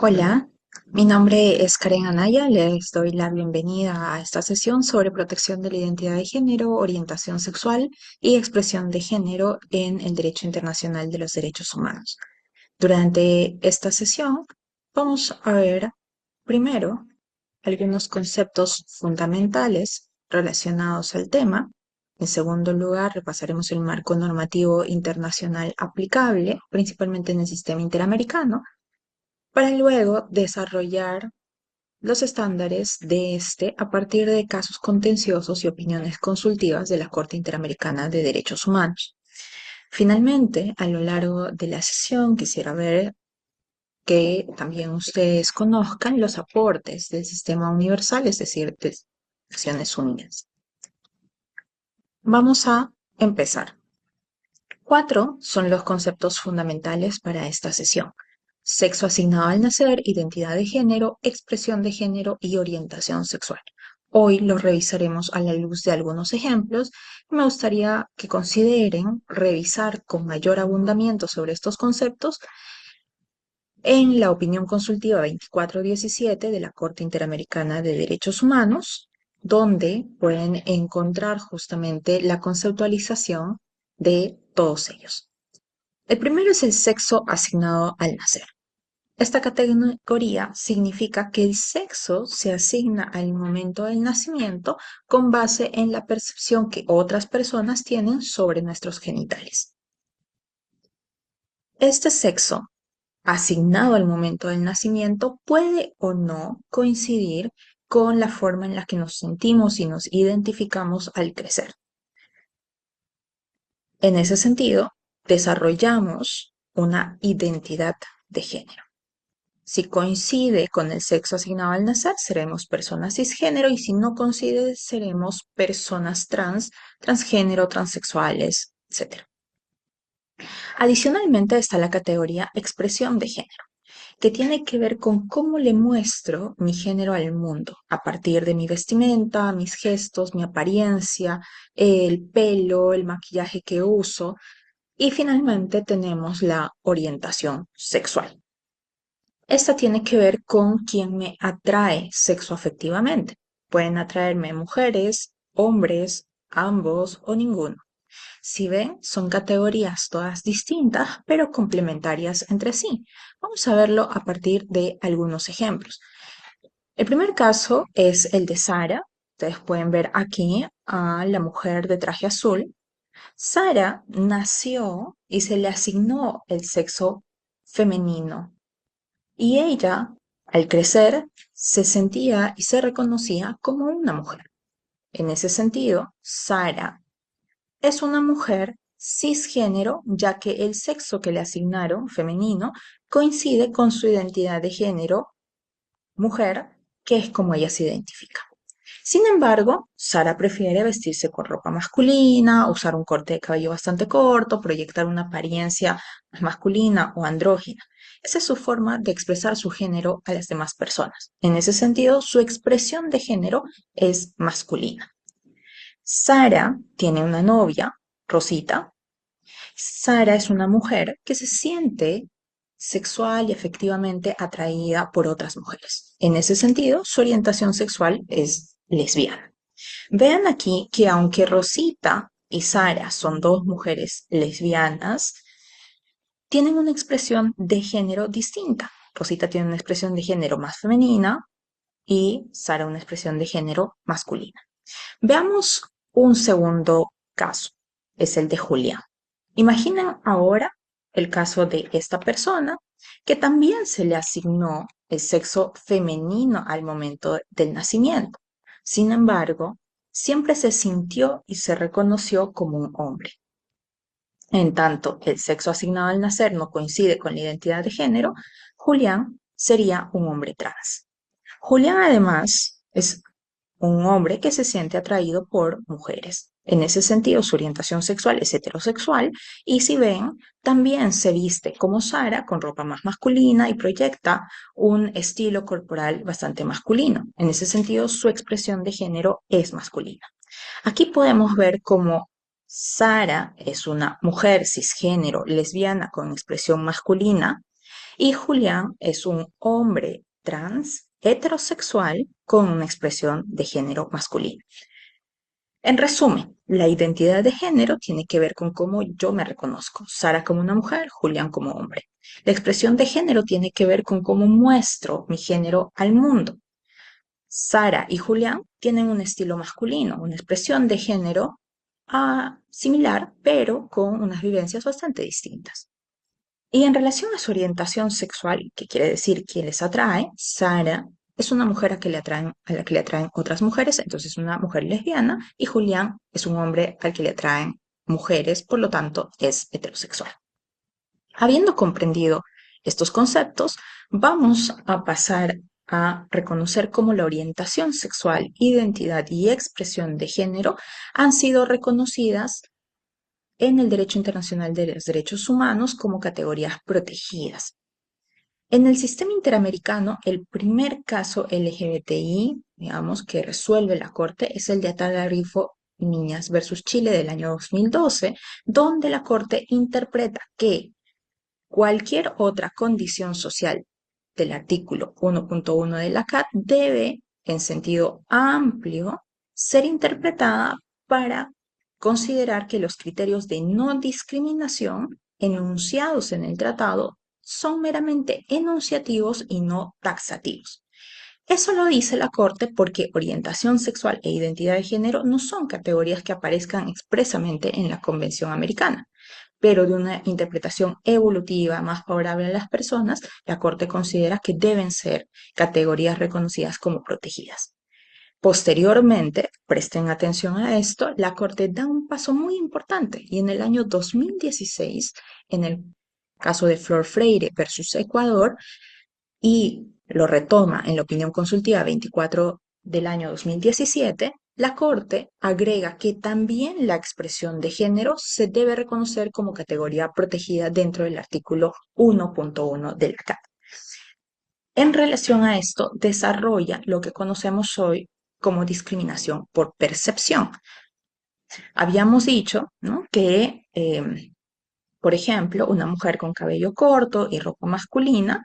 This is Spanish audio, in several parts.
Hola, mi nombre es Karen Anaya. Les doy la bienvenida a esta sesión sobre protección de la identidad de género, orientación sexual y expresión de género en el Derecho Internacional de los Derechos Humanos. Durante esta sesión vamos a ver primero algunos conceptos fundamentales relacionados al tema. En segundo lugar, repasaremos el marco normativo internacional aplicable, principalmente en el sistema interamericano, para luego desarrollar los estándares de este a partir de casos contenciosos y opiniones consultivas de la Corte Interamericana de Derechos Humanos. Finalmente, a lo largo de la sesión, quisiera ver que también ustedes conozcan los aportes del sistema universal, es decir, de Naciones Unidas. Vamos a empezar. 4 son los conceptos fundamentales para esta sesión: sexo asignado al nacer, identidad de género, expresión de género y orientación sexual. Hoy los revisaremos a la luz de algunos ejemplos. Me gustaría que consideren revisar con mayor abundamiento sobre estos conceptos en la opinión consultiva 2417 de la Corte Interamericana de Derechos Humanos, donde pueden encontrar justamente la conceptualización de todos ellos. El primero es el sexo asignado al nacer. Esta categoría significa que el sexo se asigna al momento del nacimiento con base en la percepción que otras personas tienen sobre nuestros genitales. Este sexo asignado al momento del nacimiento puede o no coincidir con la forma en la que nos sentimos y nos identificamos al crecer. En ese sentido, desarrollamos una identidad de género. Si coincide con el sexo asignado al nacer, seremos personas cisgénero, y si no coincide, seremos personas trans, transgénero, transexuales, etc. Adicionalmente está la categoría expresión de género, que tiene que ver con cómo le muestro mi género al mundo, a partir de mi vestimenta, mis gestos, mi apariencia, el pelo, el maquillaje que uso. Y finalmente tenemos la orientación sexual. Esta tiene que ver con quién me atrae sexoafectivamente. Pueden atraerme mujeres, hombres, ambos o ninguno. Si ven, son categorías todas distintas, pero complementarias entre sí. Vamos a verlo a partir de algunos ejemplos. El primer caso es el de Sara. Ustedes pueden ver aquí a la mujer de traje azul. Sara nació y se le asignó el sexo femenino, y ella, al crecer, se sentía y se reconocía como una mujer. En ese sentido, Sara es una mujer cisgénero, ya que el sexo que le asignaron, femenino, coincide con su identidad de género, mujer, que es como ella se identifica. Sin embargo, Sara prefiere vestirse con ropa masculina, usar un corte de cabello bastante corto, proyectar una apariencia más masculina o andrógina. Esa es su forma de expresar su género a las demás personas. En ese sentido, su expresión de género es masculina. Sara tiene una novia, Rosita. Sara es una mujer que se siente sexual y afectivamente atraída por otras mujeres. En ese sentido, su orientación sexual es lesbiana. Vean aquí que aunque Rosita y Sara son dos mujeres lesbianas, tienen una expresión de género distinta. Rosita tiene una expresión de género más femenina y Sara una expresión de género masculina. Veamos un segundo caso, es el de Julián. Imaginen ahora el caso de esta persona que también se le asignó el sexo femenino al momento del nacimiento. Sin embargo, siempre se sintió y se reconoció como un hombre. En tanto el sexo asignado al nacer no coincide con la identidad de género, Julián sería un hombre trans. Julián además es un hombre que se siente atraído por mujeres. En ese sentido, su orientación sexual es heterosexual, y si ven, también se viste como Sara, con ropa más masculina, y proyecta un estilo corporal bastante masculino. En ese sentido, su expresión de género es masculina. Aquí podemos ver cómo Sara es una mujer cisgénero lesbiana con expresión masculina, Y Julián es un hombre trans heterosexual con una expresión de género masculino. En resumen, la identidad de género tiene que ver con cómo yo me reconozco, Sara como una mujer, Julián como hombre. La expresión de género tiene que ver con cómo muestro mi género al mundo. Sara y Julián tienen un estilo masculino, una expresión de género similar, pero con unas vivencias bastante distintas. Y en relación a su orientación sexual, que quiere decir quién les atrae, Sara es una mujer a la que le atraen otras mujeres, entonces una mujer lesbiana, y Julián es un hombre al que le atraen mujeres, por lo tanto es heterosexual. Habiendo comprendido estos conceptos, vamos a pasar a reconocer cómo la orientación sexual, identidad y expresión de género han sido reconocidas en el derecho internacional de los derechos humanos como categorías protegidas. En el sistema interamericano, el primer caso LGBTI, digamos, que resuelve la Corte es el de Atala Rifo y Niñas versus Chile del año 2012, donde la Corte interpreta que cualquier otra condición social del artículo 1.1 de la CAT debe, en sentido amplio, ser interpretada para considerar que los criterios de no discriminación enunciados en el tratado son meramente enunciativos y no taxativos. Eso lo dice la Corte porque orientación sexual e identidad de género no son categorías que aparezcan expresamente en la Convención Americana, pero de una interpretación evolutiva más favorable a las personas, la Corte considera que deben ser categorías reconocidas como protegidas. Posteriormente, presten atención a esto, la Corte da un paso muy importante y en el año 2016, en el caso de Flor Freire versus Ecuador, y lo retoma en la opinión consultiva 24 del año 2017, la Corte agrega que también la expresión de género se debe reconocer como categoría protegida dentro del artículo 1.1 de la CAT. En relación a esto, desarrolla lo que conocemos hoy como discriminación por percepción. Habíamos dicho, ¿no?, que, por ejemplo, una mujer con cabello corto y ropa masculina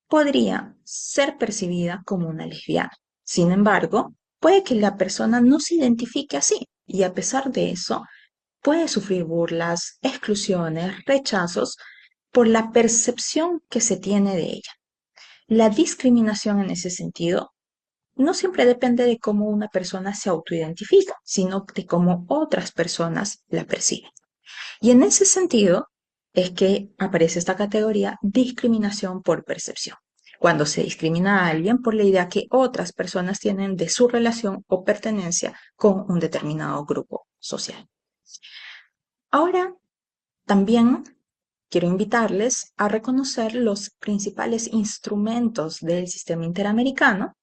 podría ser percibida como una lesbiana. Sin embargo, puede que la persona no se identifique así y a pesar de eso puede sufrir burlas, exclusiones, rechazos por la percepción que se tiene de ella. La discriminación en ese sentido no siempre depende de cómo una persona se autoidentifica, sino de cómo otras personas la perciben. Y en ese sentido es que aparece esta categoría discriminación por percepción, cuando se discrimina a alguien por la idea que otras personas tienen de su relación o pertenencia con un determinado grupo social. Ahora, también quiero invitarles a reconocer los principales instrumentos del sistema interamericano.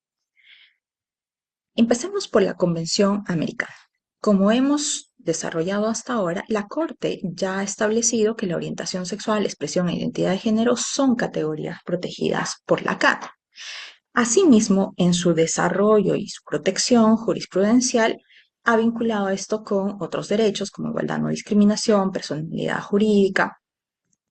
Empecemos por la Convención Americana. Como hemos desarrollado hasta ahora, la Corte ya ha establecido que la orientación sexual, expresión e identidad de género son categorías protegidas por la CAT. Asimismo, en su desarrollo y su protección jurisprudencial, ha vinculado esto con otros derechos como igualdad, no discriminación, personalidad jurídica,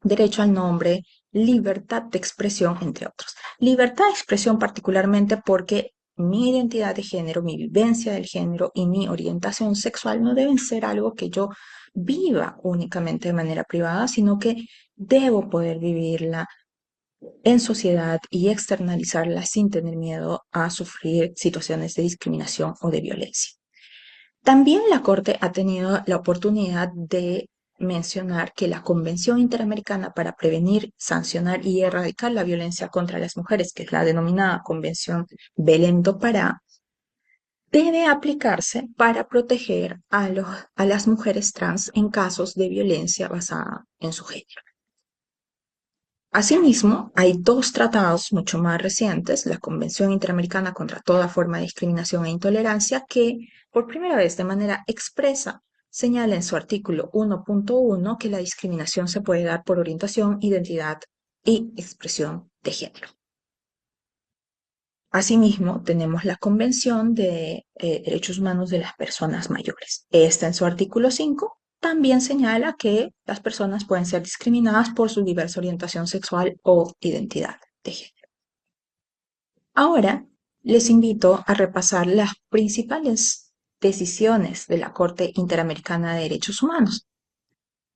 derecho al nombre, libertad de expresión, entre otros. Libertad de expresión particularmente porque mi identidad de género, mi vivencia del género y mi orientación sexual no deben ser algo que yo viva únicamente de manera privada, sino que debo poder vivirla en sociedad y externalizarla sin tener miedo a sufrir situaciones de discriminación o de violencia. También la Corte ha tenido la oportunidad de mencionar que la Convención Interamericana para Prevenir, Sancionar y Erradicar la Violencia contra las Mujeres, que es la denominada Convención Belém do Pará, debe aplicarse para proteger a las mujeres trans en casos de violencia basada en su género. Asimismo, hay dos tratados mucho más recientes, la Convención Interamericana contra toda forma de discriminación e intolerancia, que por primera vez de manera expresa señala en su artículo 1.1 que la discriminación se puede dar por orientación, identidad y expresión de género. Asimismo, tenemos la Convención de Derechos Humanos de las Personas Mayores. Esta en su artículo 5 también señala que las personas pueden ser discriminadas por su diversa orientación sexual o identidad de género. Ahora les invito a repasar las principales decisiones de la Corte Interamericana de Derechos Humanos.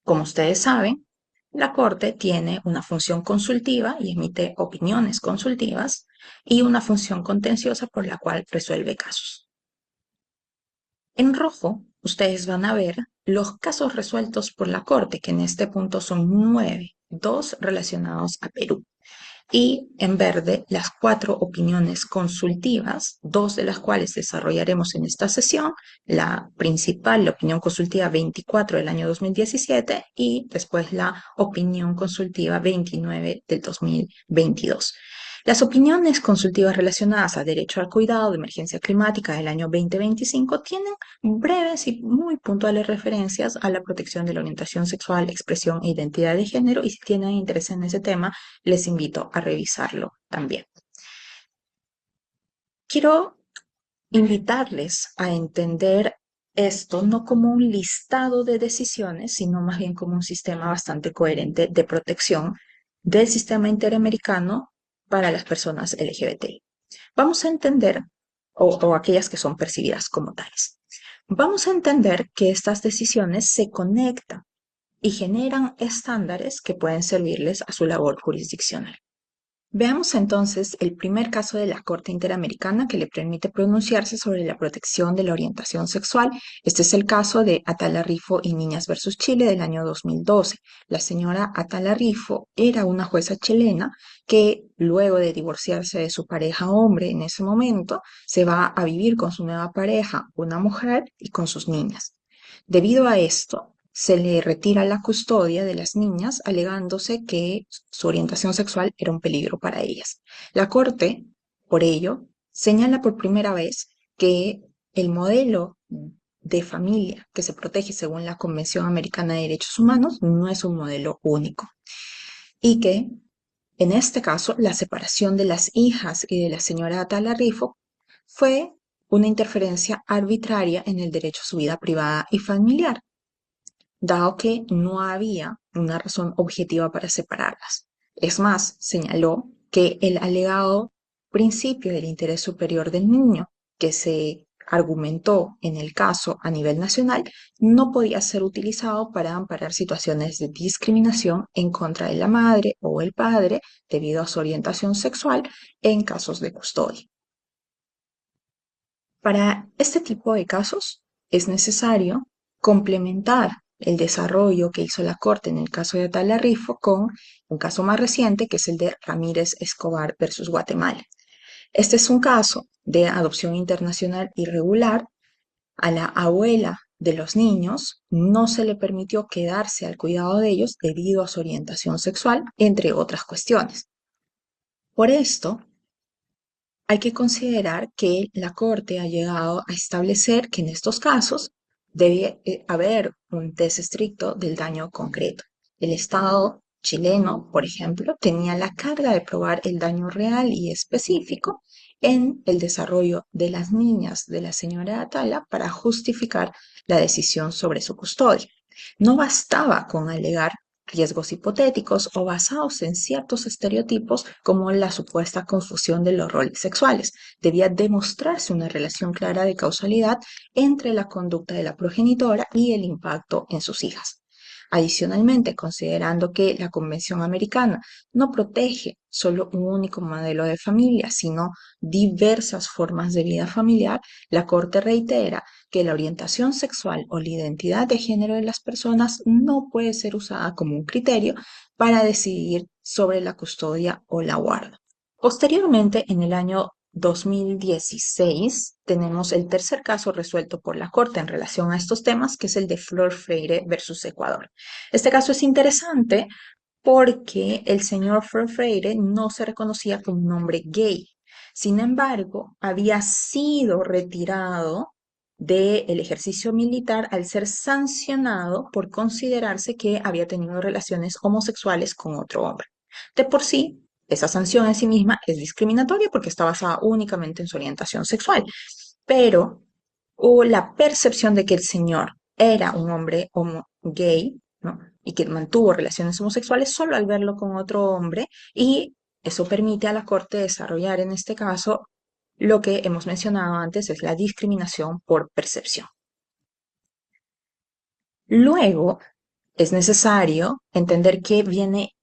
Como ustedes saben, la Corte tiene una función consultiva y emite opiniones consultivas y una función contenciosa por la cual resuelve casos. En rojo, ustedes van a ver los casos resueltos por la Corte, que en este punto son 9, 2 relacionados a Perú. Y en verde, las 4 opiniones consultivas, 2 de las cuales desarrollaremos en esta sesión. La principal, la opinión consultiva 24 del año 2017 y después la opinión consultiva 29 del 2022. Las opiniones consultivas relacionadas a derecho al cuidado de emergencia climática del año 2025 tienen breves y muy puntuales referencias a la protección de la orientación sexual, expresión e identidad de género, y si tienen interés en ese tema, les invito a revisarlo también. Quiero invitarles a entender esto no como un listado de decisiones, sino más bien como un sistema bastante coherente de protección del sistema interamericano para las personas LGBTI. Vamos a entender, o aquellas que son percibidas como tales, vamos a entender que estas decisiones se conectan y generan estándares que pueden servirles a su labor jurisdiccional. Veamos entonces el primer caso de la Corte Interamericana que le permite pronunciarse sobre la protección de la orientación sexual. Este es el caso de Atala Rifo y Niñas versus Chile del año 2012. La señora Atala Rifo era una jueza chilena que luego de divorciarse de su pareja hombre en ese momento, se va a vivir con su nueva pareja, una mujer, y con sus niñas. Debido a esto, se le retira la custodia de las niñas, alegándose que su orientación sexual era un peligro para ellas. La Corte, por ello, señala por primera vez que el modelo de familia que se protege según la Convención Americana de Derechos Humanos no es un modelo único y que, en este caso, la separación de las hijas y de la señora Atala Rifo fue una interferencia arbitraria en el derecho a su vida privada y familiar, dado que no había una razón objetiva para separarlas. Es más, señaló que el alegado principio del interés superior del niño, que se argumentó en el caso a nivel nacional, no podía ser utilizado para amparar situaciones de discriminación en contra de la madre o el padre debido a su orientación sexual en casos de custodia. Para este tipo de casos es necesario complementar el desarrollo que hizo la Corte en el caso de Atala Rifo con un caso más reciente, que es el de Ramírez Escobar versus Guatemala. Este es un caso de adopción internacional irregular. A la abuela de los niños no se le permitió quedarse al cuidado de ellos debido a su orientación sexual, entre otras cuestiones. Por esto, hay que considerar que la Corte ha llegado a establecer que en estos casos debe haber un test estricto del daño concreto. El Estado chileno, por ejemplo, tenía la carga de probar el daño real y específico en el desarrollo de las niñas de la señora Atala para justificar la decisión sobre su custodia. No bastaba con alegar riesgos hipotéticos o basados en ciertos estereotipos como la supuesta confusión de los roles sexuales. Debía demostrarse una relación clara de causalidad entre la conducta de la progenitora y el impacto en sus hijas. Adicionalmente, considerando que la Convención Americana no protege solo un único modelo de familia, sino diversas formas de vida familiar, la Corte reitera que la orientación sexual o la identidad de género de las personas no puede ser usada como un criterio para decidir sobre la custodia o la guarda. Posteriormente, en el año 2016, tenemos el tercer caso resuelto por la Corte en relación a estos temas, que es el de Flor Freire versus Ecuador. Este caso es interesante porque el señor Flor Freire no se reconocía como un hombre gay. Sin embargo, había sido retirado del ejercicio militar al ser sancionado por considerarse que había tenido relaciones homosexuales con otro hombre. De por sí, esa sanción en sí misma es discriminatoria porque está basada únicamente en su orientación sexual, pero la percepción de que el señor era un hombre gay, ¿no? Y que mantuvo relaciones homosexuales solo al verlo con otro hombre, y eso permite a la Corte desarrollar en este caso lo que hemos mencionado antes, es la discriminación por percepción. Luego, es necesario entender que viene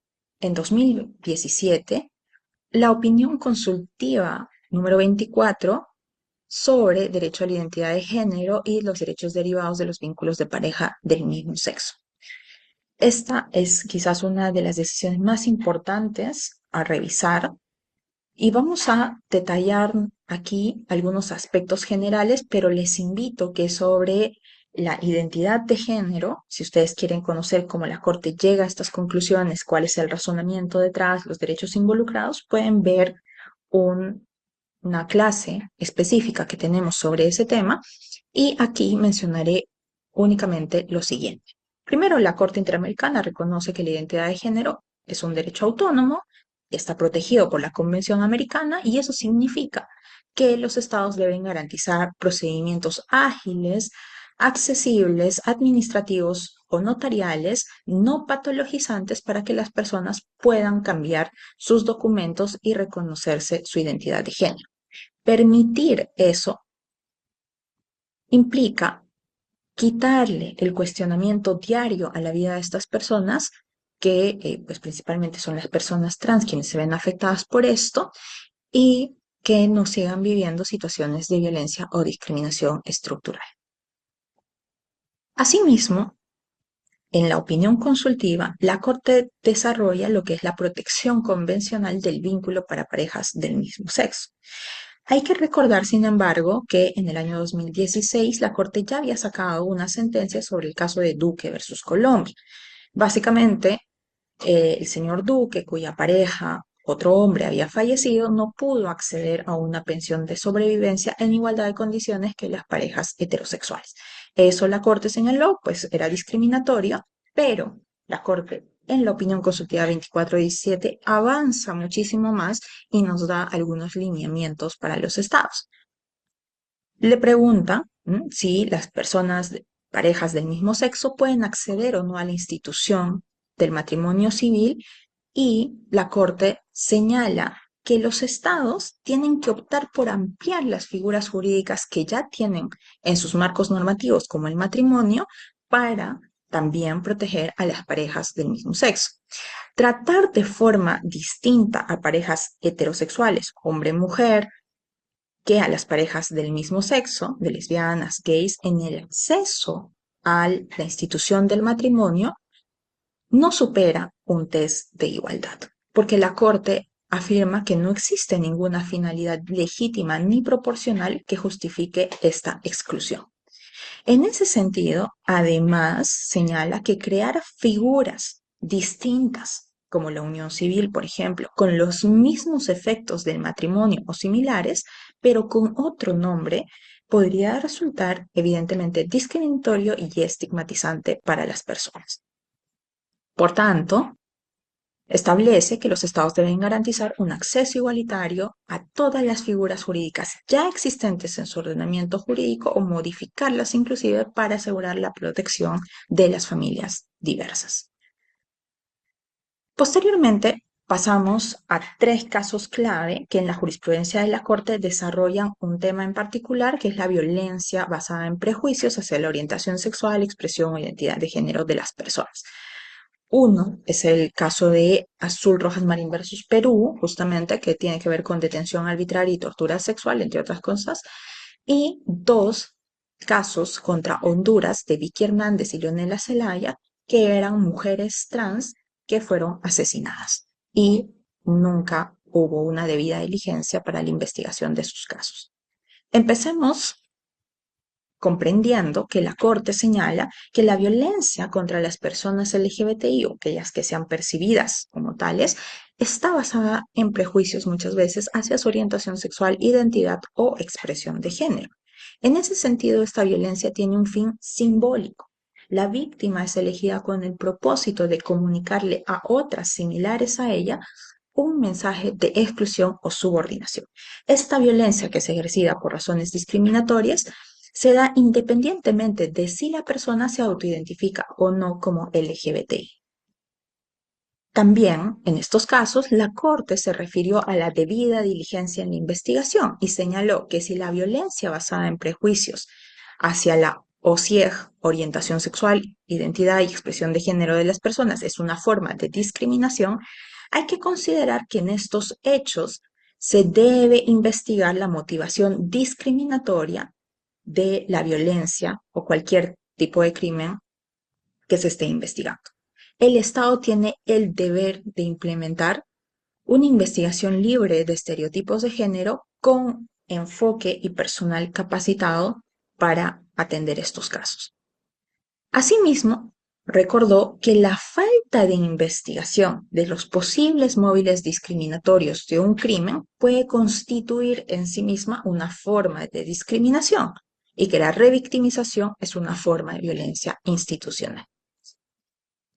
en 2017 la opinión consultiva número 24 sobre derecho a la identidad de género y los derechos derivados de los vínculos de pareja del mismo sexo. Esta es quizás una de las decisiones más importantes a revisar, y vamos a detallar aquí algunos aspectos generales, pero les invito que sobre la identidad de género, si ustedes quieren conocer cómo la Corte llega a estas conclusiones, cuál es el razonamiento detrás, los derechos involucrados, pueden ver una clase específica que tenemos sobre ese tema, y aquí mencionaré únicamente lo siguiente. Primero, la Corte Interamericana reconoce que la identidad de género es un derecho autónomo y está protegido por la Convención Americana, y eso significa que los estados deben garantizar procedimientos ágiles, accesibles, administrativos o notariales, no patologizantes, para que las personas puedan cambiar sus documentos y reconocerse su identidad de género. Permitir eso implica quitarle el cuestionamiento diario a la vida de estas personas, que pues principalmente son las personas trans quienes se ven afectadas por esto, y que no sigan viviendo situaciones de violencia o discriminación estructural. Asimismo, en la opinión consultiva, la Corte desarrolla lo que es la protección convencional del vínculo para parejas del mismo sexo. Hay que recordar, sin embargo, que en el año 2016 la Corte ya había sacado una sentencia sobre el caso de Duque versus Colombia. Básicamente, el señor Duque, cuya pareja, otro hombre, había fallecido, no pudo acceder a una pensión de sobrevivencia en igualdad de condiciones que las parejas heterosexuales. Eso la Corte señaló, pues era discriminatorio, pero la Corte, en la opinión consultiva 2417, avanza muchísimo más y nos da algunos lineamientos para los estados. Le pregunta si las personas, parejas del mismo sexo, pueden acceder o no a la institución del matrimonio civil, y la Corte señala que los estados tienen que optar por ampliar las figuras jurídicas que ya tienen en sus marcos normativos, como el matrimonio, para también proteger a las parejas del mismo sexo. Tratar de forma distinta a parejas heterosexuales, hombre-mujer, que a las parejas del mismo sexo, de lesbianas, gays, en el acceso a la institución del matrimonio, no supera un test de igualdad, porque la Corte afirma que no existe ninguna finalidad legítima ni proporcional que justifique esta exclusión. En ese sentido, además, señala que crear figuras distintas, como la unión civil, por ejemplo, con los mismos efectos del matrimonio o similares, pero con otro nombre, podría resultar evidentemente discriminatorio y estigmatizante para las personas. Por tanto, establece que los estados deben garantizar un acceso igualitario a todas las figuras jurídicas ya existentes en su ordenamiento jurídico, o modificarlas inclusive, para asegurar la protección de las familias diversas. Posteriormente, pasamos a tres casos clave que en la jurisprudencia de la Corte desarrollan un tema en particular, que es la violencia basada en prejuicios hacia la orientación sexual, expresión o identidad de género de las personas. Uno es el caso de Azul Rojas Marín versus Perú, justamente, que tiene que ver con detención arbitraria y tortura sexual, entre otras cosas. Y dos casos contra Honduras de Vicky Hernández y Leonela Zelaya, que eran mujeres trans que fueron asesinadas. Y nunca hubo una debida diligencia para la investigación de sus casos. Empecemos comprendiendo que la Corte señala que la violencia contra las personas LGBTI, o aquellas que sean percibidas como tales, está basada en prejuicios muchas veces hacia su orientación sexual, identidad o expresión de género. En ese sentido, esta violencia tiene un fin simbólico. La víctima es elegida con el propósito de comunicarle a otras similares a ella un mensaje de exclusión o subordinación. Esta violencia, que es ejercida por razones discriminatorias, se da independientemente de si la persona se autoidentifica o no como LGBTI. También, en estos casos, la Corte se refirió a la debida diligencia en la investigación y señaló que si la violencia basada en prejuicios hacia la OSIEG, orientación sexual, identidad y expresión de género de las personas, es una forma de discriminación, hay que considerar que en estos hechos se debe investigar la motivación discriminatoria de la violencia o cualquier tipo de crimen que se esté investigando. El Estado tiene el deber de implementar una investigación libre de estereotipos de género con enfoque y personal capacitado para atender estos casos. Asimismo, recordó que la falta de investigación de los posibles móviles discriminatorios de un crimen puede constituir en sí misma una forma de discriminación y que la revictimización es una forma de violencia institucional.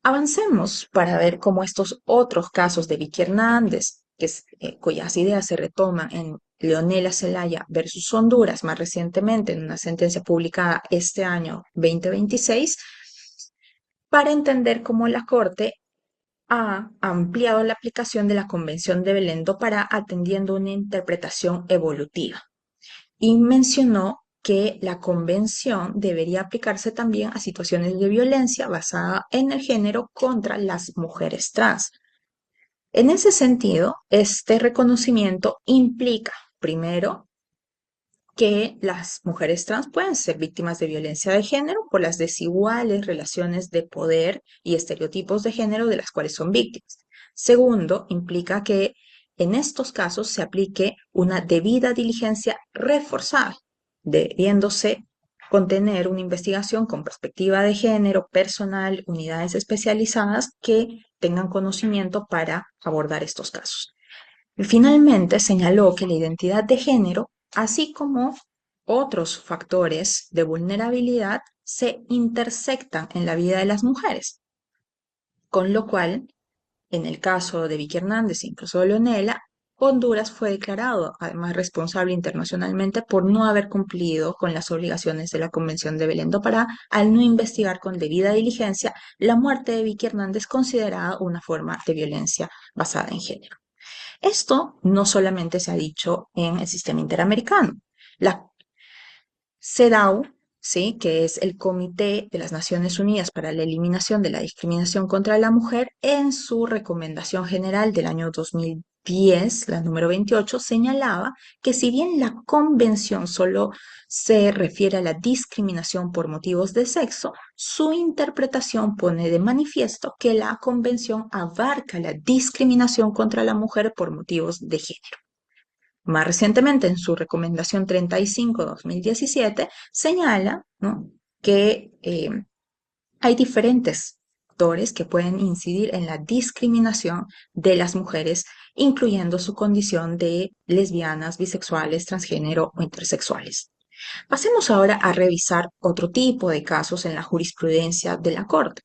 Avancemos para ver cómo estos otros casos de Vicky Hernández, cuyas ideas se retoman en Leonela Zelaya versus Honduras, más recientemente en una sentencia publicada este año 2026, para entender cómo la Corte ha ampliado la aplicación de la Convención de Belén do Pará atendiendo una interpretación evolutiva y mencionó que la convención debería aplicarse también a situaciones de violencia basada en el género contra las mujeres trans. En ese sentido, este reconocimiento implica, primero, que las mujeres trans pueden ser víctimas de violencia de género por las desiguales relaciones de poder y estereotipos de género de las cuales son víctimas. Segundo, implica que en estos casos se aplique una debida diligencia reforzada, debiéndose contener una investigación con perspectiva de género, personal, unidades especializadas que tengan conocimiento para abordar estos casos. Finalmente, señaló que la identidad de género, así como otros factores de vulnerabilidad, se intersectan en la vida de las mujeres, con lo cual, en el caso de Vicky Hernández e incluso de Leonela, Honduras fue declarado además responsable internacionalmente por no haber cumplido con las obligaciones de la Convención de Belén do Pará al no investigar con debida diligencia la muerte de Vicky Hernández considerada una forma de violencia basada en género. Esto no solamente se ha dicho en el sistema interamericano. La CEDAW, ¿sí?, que es el Comité de las Naciones Unidas para la Eliminación de la Discriminación contra la Mujer, en su recomendación general del año 2010, la número 28, señalaba que si bien la convención solo se refiere a la discriminación por motivos de sexo, su interpretación pone de manifiesto que la convención abarca la discriminación contra la mujer por motivos de género. Más recientemente, en su recomendación 35-2017, señala, ¿no?, que hay diferentes factores que pueden incidir en la discriminación de las mujeres, incluyendo su condición de lesbianas, bisexuales, transgénero o intersexuales. Pasemos ahora a revisar otro tipo de casos en la jurisprudencia de la Corte,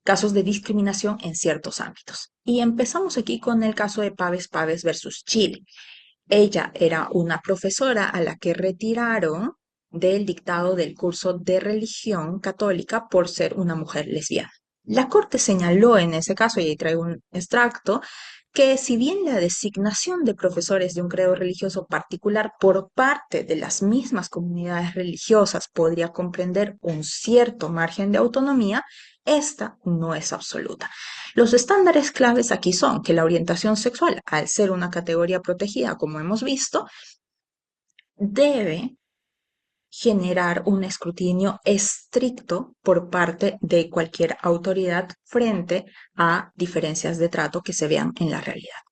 casos de discriminación en ciertos ámbitos. Y empezamos aquí con el caso de Páez Páez versus Chile. Ella era una profesora a la que retiraron del dictado del curso de religión católica por ser una mujer lesbiana. La Corte señaló en ese caso, y ahí traigo un extracto, que si bien la designación de profesores de un credo religioso particular por parte de las mismas comunidades religiosas podría comprender un cierto margen de autonomía, esta no es absoluta. Los estándares claves aquí son que la orientación sexual, al ser una categoría protegida, como hemos visto, debe generar un escrutinio estricto por parte de cualquier autoridad frente a diferencias de trato que se vean en la realidad.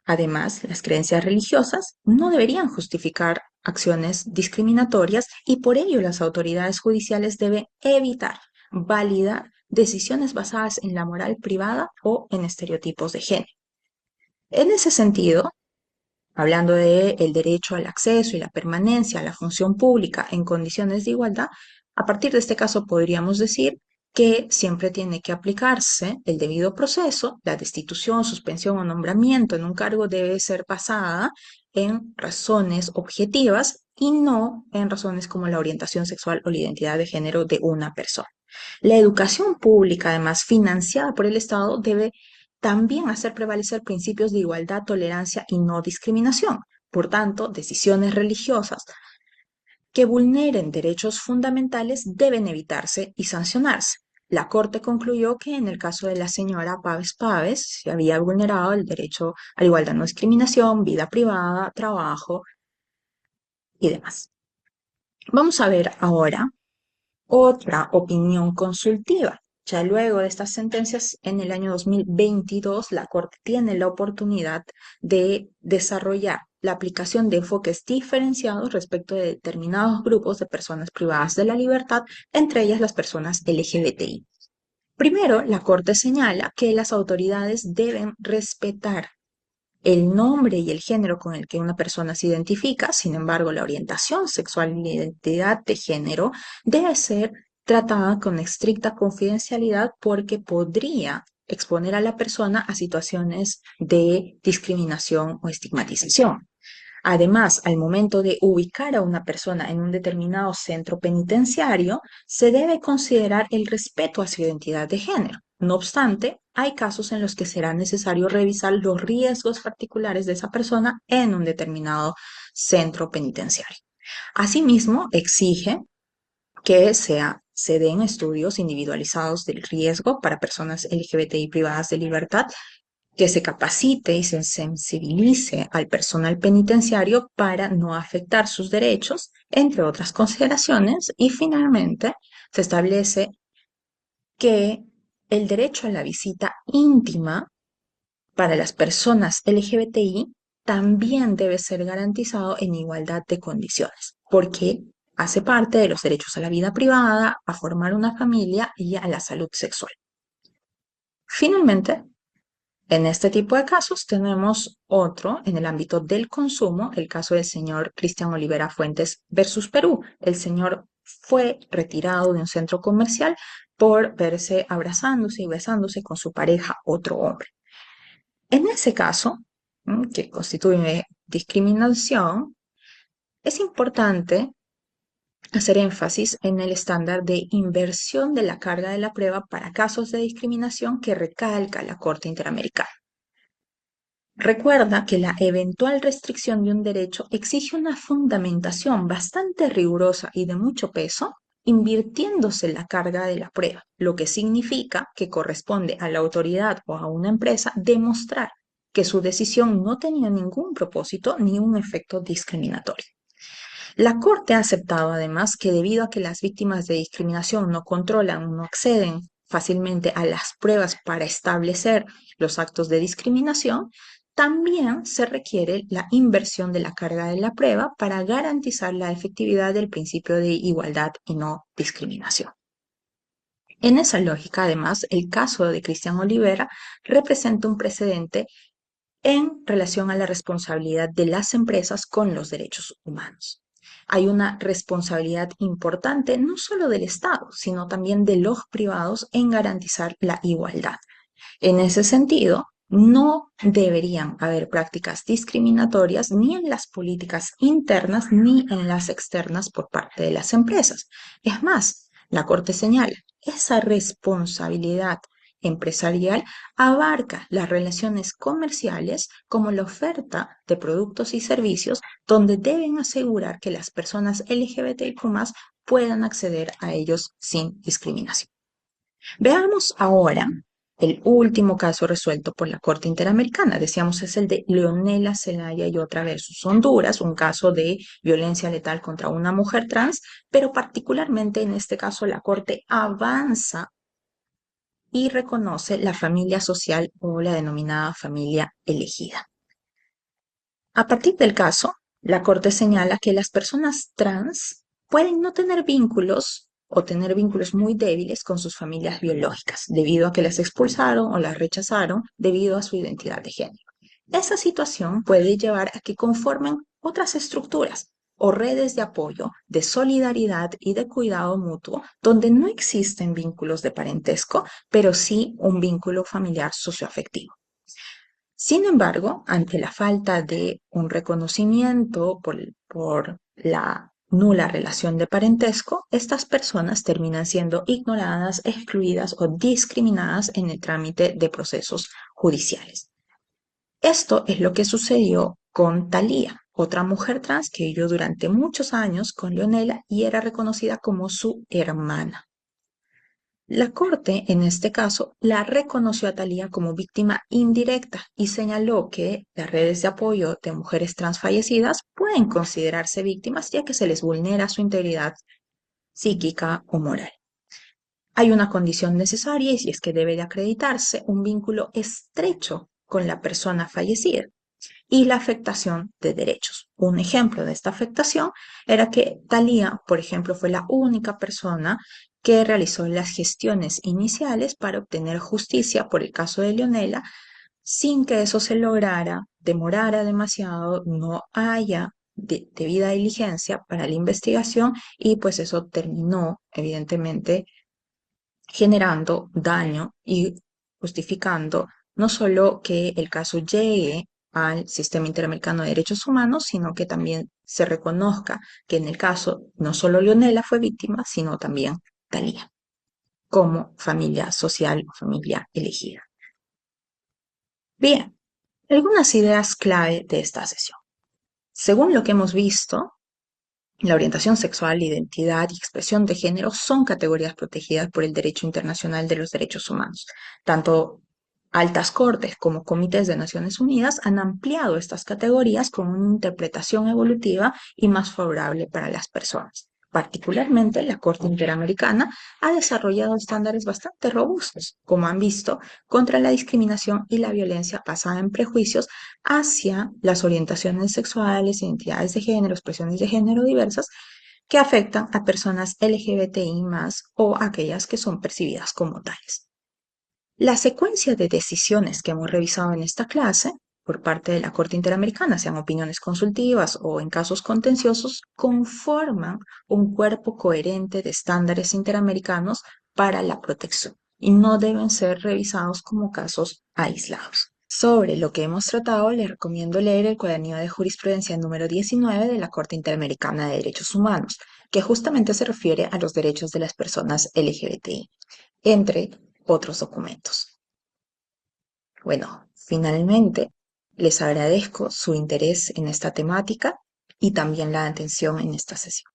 Además, las creencias religiosas no deberían justificar acciones discriminatorias y por ello las autoridades judiciales deben evitar validar decisiones basadas en la moral privada o en estereotipos de género. En ese sentido, hablando de el derecho al acceso y la permanencia a la función pública en condiciones de igualdad, a partir de este caso podríamos decir que siempre tiene que aplicarse el debido proceso, la destitución, suspensión o nombramiento en un cargo debe ser basada en razones objetivas y no en razones como la orientación sexual o la identidad de género de una persona. La educación pública, además financiada por el Estado, debe también hacer prevalecer principios de igualdad, tolerancia y no discriminación. Por tanto, decisiones religiosas que vulneren derechos fundamentales deben evitarse y sancionarse. La Corte concluyó que en el caso de la señora Páez Páez se había vulnerado el derecho a la igualdad, no discriminación, vida privada, trabajo y demás. Vamos a ver ahora otra opinión consultiva. Ya luego de estas sentencias, en el año 2022, la Corte tiene la oportunidad de desarrollar la aplicación de enfoques diferenciados respecto de determinados grupos de personas privadas de la libertad, entre ellas las personas LGBTI. Primero, la Corte señala que las autoridades deben respetar el nombre y el género con el que una persona se identifica. Sin embargo, la orientación sexual y la identidad de género debe ser tratada con estricta confidencialidad porque podría exponer a la persona a situaciones de discriminación o estigmatización. Además, al momento de ubicar a una persona en un determinado centro penitenciario, se debe considerar el respeto a su identidad de género. No obstante, hay casos en los que será necesario revisar los riesgos particulares de esa persona en un determinado centro penitenciario. Asimismo, exige que se den estudios individualizados del riesgo para personas LGBTI privadas de libertad, que se capacite y se sensibilice al personal penitenciario para no afectar sus derechos, entre otras consideraciones. Y finalmente, se establece que el derecho a la visita íntima para las personas LGBTI también debe ser garantizado en igualdad de condiciones, porque hace parte de los derechos a la vida privada, a formar una familia y a la salud sexual. Finalmente, en este tipo de casos tenemos otro en el ámbito del consumo, el caso del señor Cristian Olivera Fuentes versus Perú. El señor fue retirado de un centro comercial por verse abrazándose y besándose con su pareja, otro hombre. En ese caso, que constituye discriminación, es importante hacer énfasis en el estándar de inversión de la carga de la prueba para casos de discriminación que recalca la Corte Interamericana. Recuerda que la eventual restricción de un derecho exige una fundamentación bastante rigurosa y de mucho peso, invirtiéndose la carga de la prueba, lo que significa que corresponde a la autoridad o a una empresa demostrar que su decisión no tenía ningún propósito ni un efecto discriminatorio. La Corte ha aceptado además que debido a que las víctimas de discriminación no controlan, no acceden fácilmente a las pruebas para establecer los actos de discriminación, también se requiere la inversión de la carga de la prueba para garantizar la efectividad del principio de igualdad y no discriminación. En esa lógica, además, el caso de Cristian Olivera representa un precedente en relación a la responsabilidad de las empresas con los derechos humanos. Hay una responsabilidad importante no solo del Estado, sino también de los privados en garantizar la igualdad. En ese sentido, no deberían haber prácticas discriminatorias ni en las políticas internas ni en las externas por parte de las empresas. Es más, la Corte señala, esa responsabilidad empresarial abarca las relaciones comerciales como la oferta de productos y servicios, donde deben asegurar que las personas LGBTIQ+ puedan acceder a ellos sin discriminación. Veamos ahora el último caso resuelto por la Corte Interamericana. Decíamos, es el de Leonela Zelaya y otra versus Honduras, un caso de violencia letal contra una mujer trans, pero particularmente en este caso la Corte avanza y reconoce la familia social o la denominada familia elegida. A partir del caso, la Corte señala que las personas trans pueden no tener vínculos o tener vínculos muy débiles con sus familias biológicas, debido a que las expulsaron o las rechazaron debido a su identidad de género. Esa situación puede llevar a que conformen otras estructuras o redes de apoyo, de solidaridad y de cuidado mutuo, donde no existen vínculos de parentesco, pero sí un vínculo familiar socioafectivo. Sin embargo, ante la falta de un reconocimiento por la nula relación de parentesco, estas personas terminan siendo ignoradas, excluidas o discriminadas en el trámite de procesos judiciales. Esto es lo que sucedió con Thalía, otra mujer trans que vivió durante muchos años con Leonela y era reconocida como su hermana. La Corte, en este caso, la reconoció a Thalía como víctima indirecta y señaló que las redes de apoyo de mujeres trans fallecidas pueden considerarse víctimas ya que se les vulnera su integridad psíquica o moral. Hay una condición necesaria y es que debe de acreditarse un vínculo estrecho con la persona fallecida y la afectación de derechos. Un ejemplo de esta afectación era que Thalía, por ejemplo, fue la única persona que realizó las gestiones iniciales para obtener justicia por el caso de Leonela, sin que eso se lograra, demorara demasiado, no haya debida diligencia para la investigación y pues eso terminó evidentemente generando daño y justificando no solo que el caso llegue al Sistema Interamericano de Derechos Humanos, sino que también se reconozca que en el caso no solo Leonela fue víctima, sino también Thalía, como familia social o familia elegida. Bien, algunas ideas clave de esta sesión. Según lo que hemos visto, la orientación sexual, identidad y expresión de género son categorías protegidas por el derecho internacional de los derechos humanos. Tanto altas cortes como comités de Naciones Unidas han ampliado estas categorías con una interpretación evolutiva y más favorable para las personas. Particularmente, la Corte Interamericana ha desarrollado estándares bastante robustos, como han visto, contra la discriminación y la violencia basada en prejuicios hacia las orientaciones sexuales, identidades de género, expresiones de género diversas que afectan a personas LGBTI más o aquellas que son percibidas como tales. La secuencia de decisiones que hemos revisado en esta clase por parte de la Corte Interamericana, sean opiniones consultivas o en casos contenciosos, conforman un cuerpo coherente de estándares interamericanos para la protección y no deben ser revisados como casos aislados. Sobre lo que hemos tratado, les recomiendo leer el cuadernillo de jurisprudencia número 19 de la Corte Interamericana de Derechos Humanos, que justamente se refiere a los derechos de las personas LGBTI, entre otros documentos. Bueno, finalmente, les agradezco su interés en esta temática y también la atención en esta sesión.